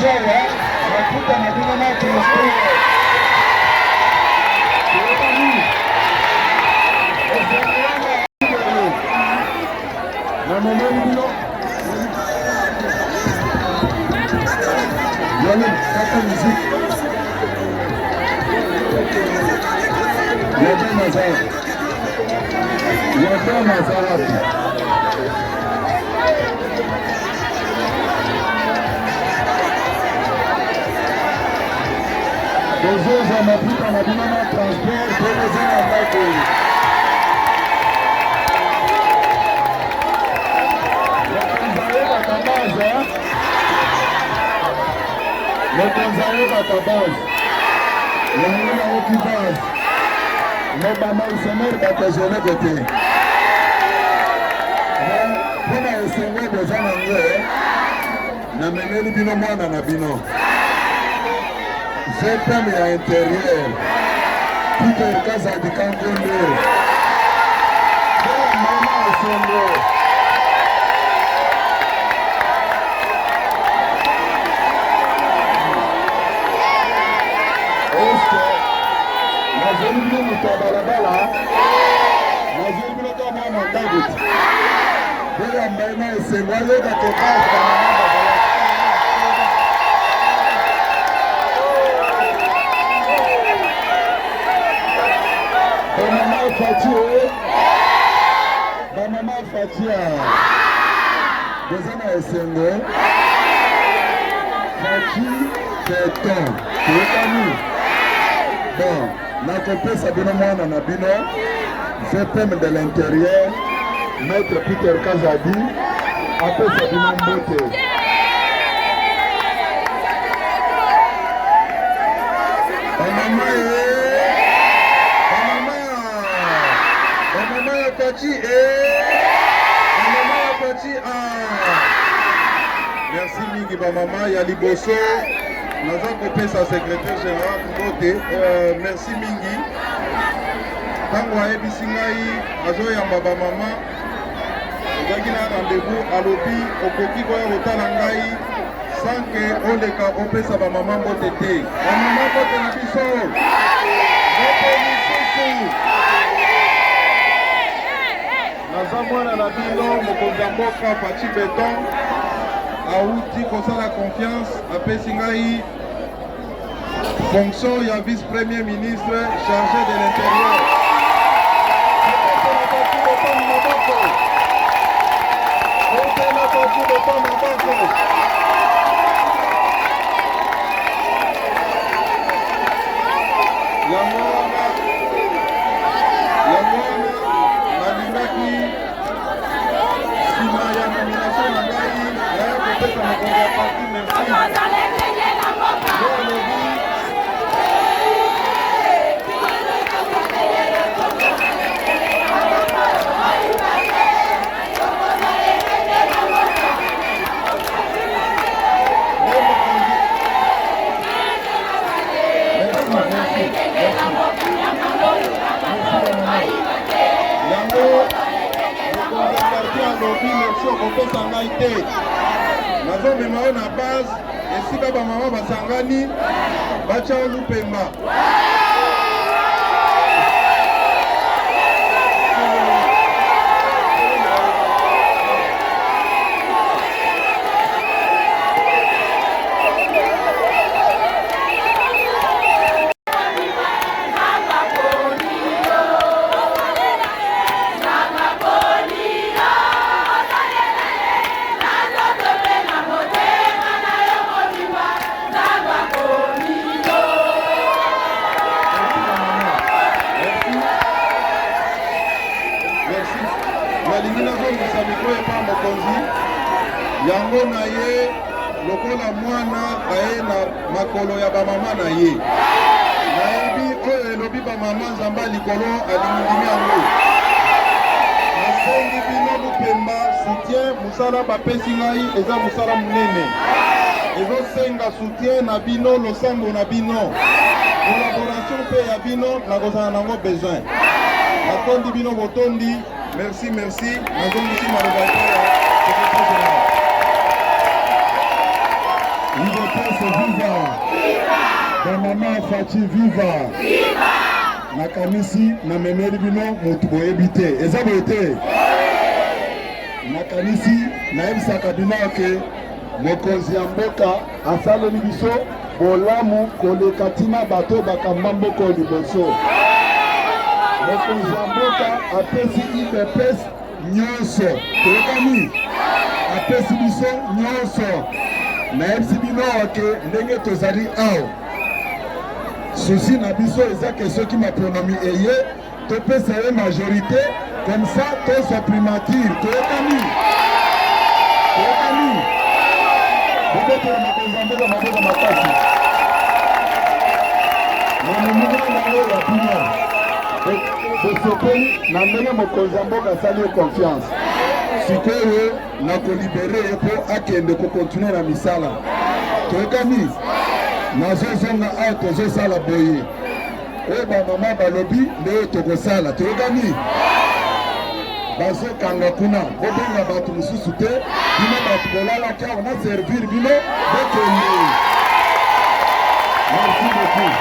sawa mafuta na bino na transport na momoni bino yale kaka muziki yade mazarapi Dozoza mafuta na bino na transport toza na ndako Mokonzaye batabazi yango na okibazi mobama usemeri batazone kote mpona esengo boza na ngo namemeli bino mwana na bino GPM ya intérieur Peter Kazadi Kankonde mama esengo nazeli bino moto ya balabala nazeli bino to mwana ndagoti mpe ya mbaina esengo ayoka kopase banana bazala bamama fati bamama fatia boza na esengo fati teton toyokani bon nakopesa bino mwana na bino GPM de l'intérieur maître Peter Kazadi apesa bino mbote bamama ya pati bamama ya pati merci mingi bamama ya liboso naza kopesa secrétaire général mbote merci mingi ntango ayebisi ngai azoyamba bamama ezalaki na rendez-vous alobi okoki koya kotala ngai sanke oleka opesa bamama mbote te bamama mbote na biso mbote lisusu naza mwana na bino mokonzi ya mboka Faci Beton auti kosala confiance apesi ngai fonction ya vice-premier ministre chargé de l'intérieur yango nalingaki nsima ya nomination na ngai naya kopesa mokonzi ya parti merci alobi merci okopesa ngai te nazomema oyo na base esika bamama basangani batya olupemba nalingi nazongisa mikro epa mokonzi yango na ye lokola mwana aye na makolo ya bamama na ye nayebi oyo elobi bamama nzambe likolo alingindimi yango nasengi bino lupemba soutien mosala bapesi ngai eza mosala monene ezosenga soutien na bino losambo na bino collaboration mpe ya bino nakozala nango besoin natondi bino botondi merci nazongisi maloba ya secrétaire général Pese viva! Bamama Fachi viva! Nakanisi na memeri bino mutu boyebi te. Eza boye te. Nakanisi nayebisaka bino ke mokonzi ya mboka asaleli biso bolamu koleka ntina bato bakamba mboka liboso. Mokonzi ya mboka apesi IPPES nyonso. Toyokani? Apesi biso nyonso. Nayebisi bino ke ndenge tozali awa. Souci na biso eza ke soki mapronomi eye topesa ye majorité comme ça toso primature. Toyokani? Toyokani? Bobetela mokonzi ya mboka maboko makasi. Namomunga nango ya pino. Bosepeli na ndenge mokonzi ya mboka asali ye confiance. Sikoyo nakolibere ye mpo akende kokontinue na misala. Toyokani? Nazozonga awa tozosala boye. Oyo bamama balobi nde tokosala. Toyokani? Bazokanga kuna bobenga bato mosusu te. Bino bato bolalaki awa na servir bino bokende. Merci beaucoup.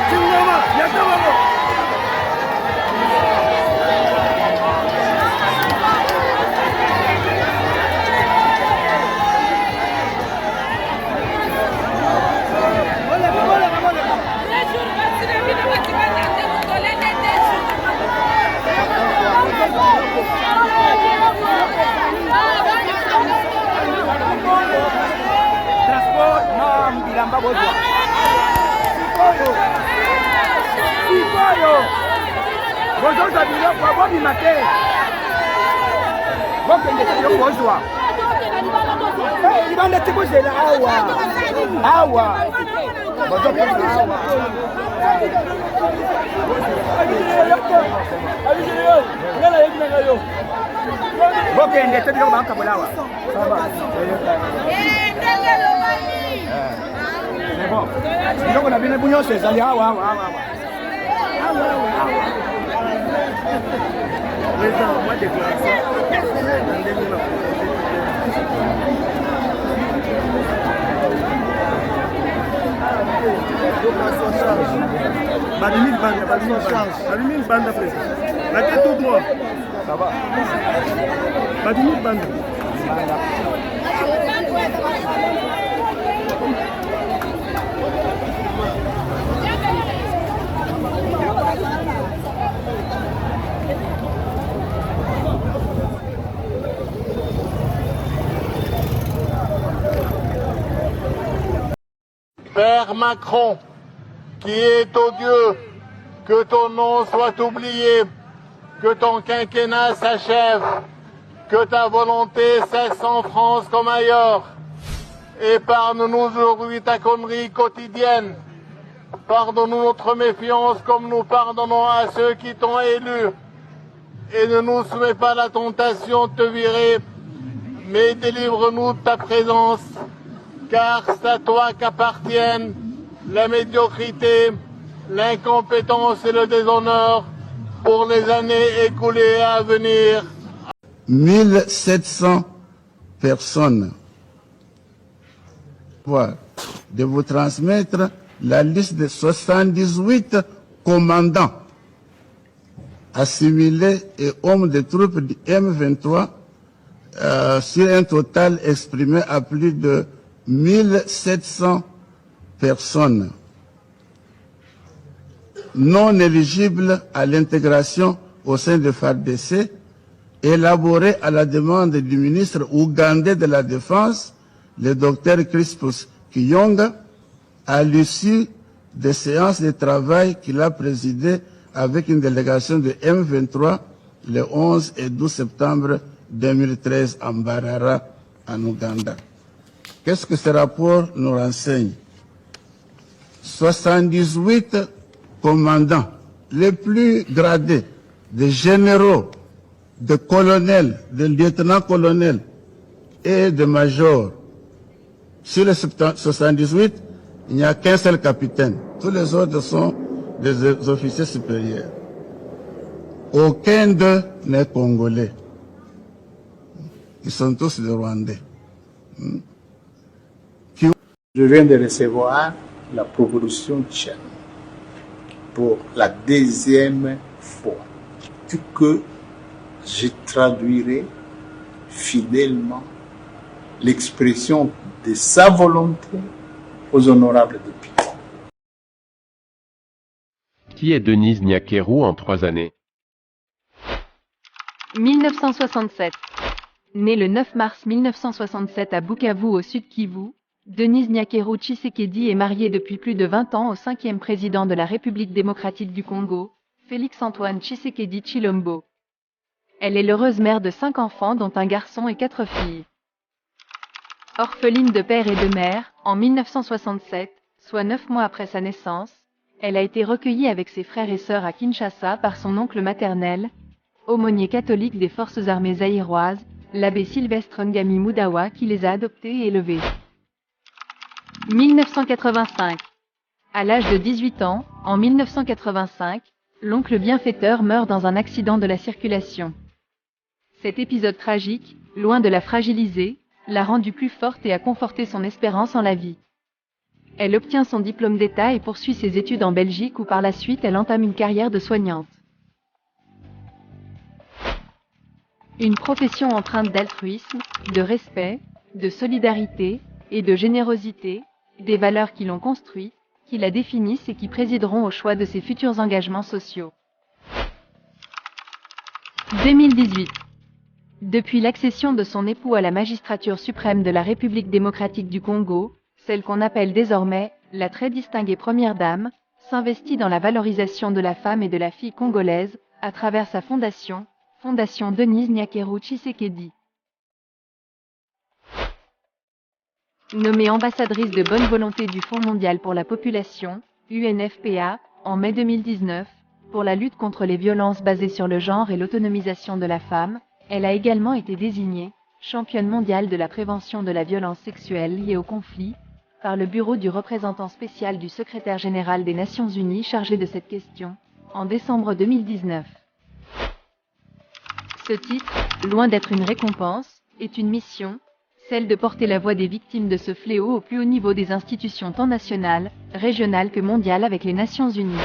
Chingoma, Yakamamo. Transport na Mbiramba Bozwa. Sikoyo. Bozoza biloko bobima te. Bokende biloko bozwa. Libanda te bozela awa. Awa. Bozopesa awa. Bokende te biloko banka bolawa. C'est bon. Donc on a bien les bouillons, c'est ça. Moi, déclaration. Badimine bande après. La tête tout droit. Ça va. Badimine bande. Père Macron, qui est odieux, que ton nom soit oublié, que ton quinquennat s'achève, que ta volonté cesse en France comme ailleurs. Épargne-nous aujourd'hui ta connerie quotidienne. Pardonne-nous notre méfiance comme nous pardonnons à ceux qui t'ont élu. Et ne nous soumets pas à la tentation de te virer, mais délivre-nous de ta présence, car c'est à toi qu'appartiennent la médiocrité, l'incompétence et le déshonneur pour les années écoulées à venir. 1700 personnes. De vous transmettre la liste de 78 commandants assimilés et hommes de troupes du M23 sur un total exprimé à plus de 1700 personnes non éligibles à l'intégration au sein de FARDC, élaboré à la demande du ministre ougandais de la Défense, le docteur Crispus Kiyonga, à l'issue des séances de travail qu'il a présidées avec une délégation de M23 le 11 et 12 septembre 2013 à Mbarara, en Ouganda. Qu'est-ce que ce rapport nous renseigne? 78 commandants, les plus gradés, de généraux, de colonels, de lieutenants-colonels et de majors. Sur les 78, il n'y a qu'un seul capitaine. Tous les autres sont des officiers supérieurs. Aucun d'eux n'est congolais. Ils sont tous des Rwandais. Je viens de recevoir la proposition Tchad pour la deuxième fois, que je traduirai fidèlement l'expression de sa volonté aux honorables députés. Qui est Denise Nyakeru en 3 années? 1967. Née le 9 mars 1967 à Bukavu au sud Kivu, Denise Nyakeru Tshisekedi est mariée depuis plus de 20 ans au 5e président de la République démocratique du Congo, Félix-Antoine Tshisekedi Tshilombo. Elle est l'heureuse mère de 5 enfants dont un garçon et 4 filles. Orpheline de père et de mère, en 1967, soit 9 mois après sa naissance, elle a été recueillie avec ses frères et sœurs à Kinshasa par son oncle maternel, aumônier catholique des forces armées zaïroises, l'abbé Sylvestre Ngami Mudawa qui les a adoptés et élevés. 1985. À l'âge de 18 ans, en 1985, l'oncle bienfaiteur meurt dans un accident de la circulation. Cet épisode tragique, loin de la fragiliser, l'a rendue plus forte et a conforté son espérance en la vie. Elle obtient son diplôme d'État et poursuit ses études en Belgique où par la suite elle entame une carrière de soignante. Une profession empreinte d'altruisme, de respect, de solidarité et de générosité, des valeurs qui l'ont construite, qui la définissent et qui présideront au choix de ses futurs engagements sociaux. 2018. Depuis l'accession de son époux à la magistrature suprême de la République démocratique du Congo, celle qu'on appelle désormais la très distinguée Première Dame, s'investit dans la valorisation de la femme et de la fille congolaise à travers sa fondation, Fondation Denise Nyakeru Tshisekedi. Nommée ambassadrice de bonne volonté du Fonds mondial pour la population, UNFPA, en mai 2019, pour la lutte contre les violences basées sur le genre et l'autonomisation de la femme, elle a également été désignée championne mondiale de la prévention de la violence sexuelle liée au conflit, par le bureau du représentant spécial du secrétaire général des Nations Unies chargé de cette question, en décembre 2019. Ce titre, loin d'être une récompense, est une mission, celle de porter la voix des victimes de ce fléau au plus haut niveau des institutions tant nationales, régionales que mondiales avec les Nations Unies.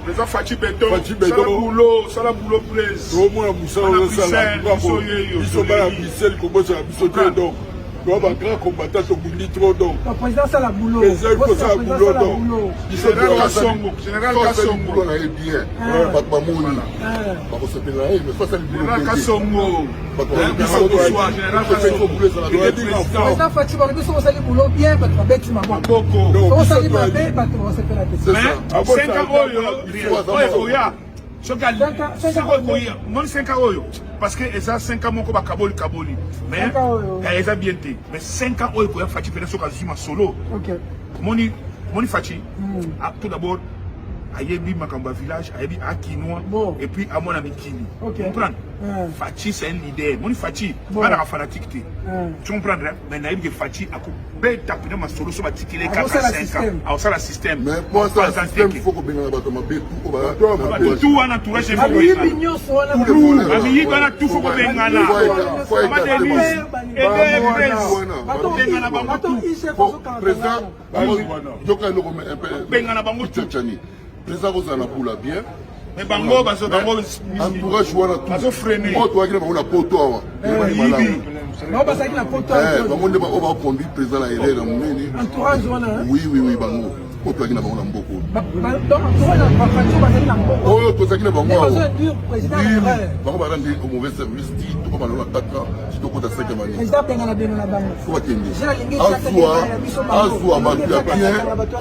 Les enfants Fachi Beto, Salam Boulot Blaise. Au moins, tu vois, grand combattant, tu as trop d'eau. Le président Salah Boulot. Général Kassongo. Général Kassongo. On a bien. Général Kassongo. Président Fachi Barbi, si vous allez Boulot bien, vous allez bêter maman. Vous allez bêter, vous allez faire la question. Mais 5 ans, parce que ça 5 ans mon kaboli mais ça bien été mais 5 ans il faut faire Fachi solo. OK. Moni Fachi tout d'abord ayebi makamba village ayebi akinois et puis à mon ami Kini. Tu comprends? Fachi c'est un leader. Moni Fachi pas la fanatique. Tu comprends? Mais naïb que Fachi a coupé taper ma solo sur ma ticket les 4-5 ans. Alors ça le système. Mais pour ça système il faut que bien la battement tout en entourage c'est faut tout faut que bien ngana. Président Rosana Boula bien. Mais bango bazo entourage wana tout. Bazo freiner. Moto akina ba poto awa. Non ba sakina poto. Bango ndeba o ba conduire président la erreur munene. Entourage wana. Oui bango. Moto akina bango na mboko. Donc entourage ba Fachi ba sakina mboko. Oh to sakina bango. Bazo dur président. Bango ba rendre au mauvais service dit to ba na 4 ans. To ko ta 5e année. Président pengana bien na bango. Faut attendre.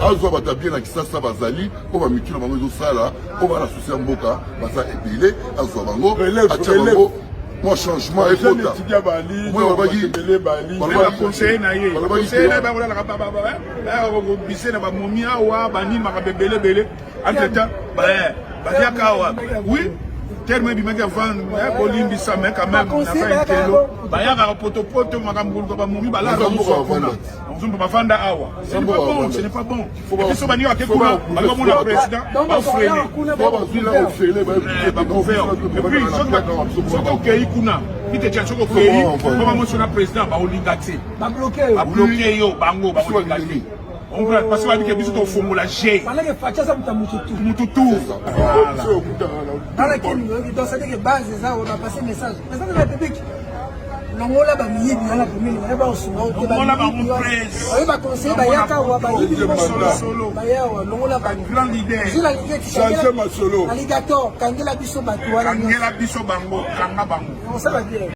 Azwa ba bien na kisasa bazali ko ba mikilo bango zo sala ko ba na souci mboka basa epilé azwa bango acha bango moi changement et kota moi ba gi ba conseiller na ye conseiller na ba ngula la ba ba bise na ba momia wa ba ni maka bebele entre temps ba ya kawa oui terme bimaki avant bolimbisa mais quand même na kelo bayaka potopoto makambo ko ba mumi balaka on bafanda awa ce n'est pas bon so bani wa kekuna balaka mona président ba freiner ba couvert et puis soko kei kuna bite tchancho ko kei ba mo sona président ba olingati ba bloquer yo bango ba olingati on prend parce que que biso to formula G parce que facha ça mututu dans la qui donc ça dit que base ça on a passé message mais ça de la public non là ba mi bien la commune on va au solo on là ba on presse on va conseiller ba yaka wa ba solo ba ya non là ba grand leader la leader changer ma solo alligator kangela biso ba to wala kangela biso bango kanga bango on ça va bien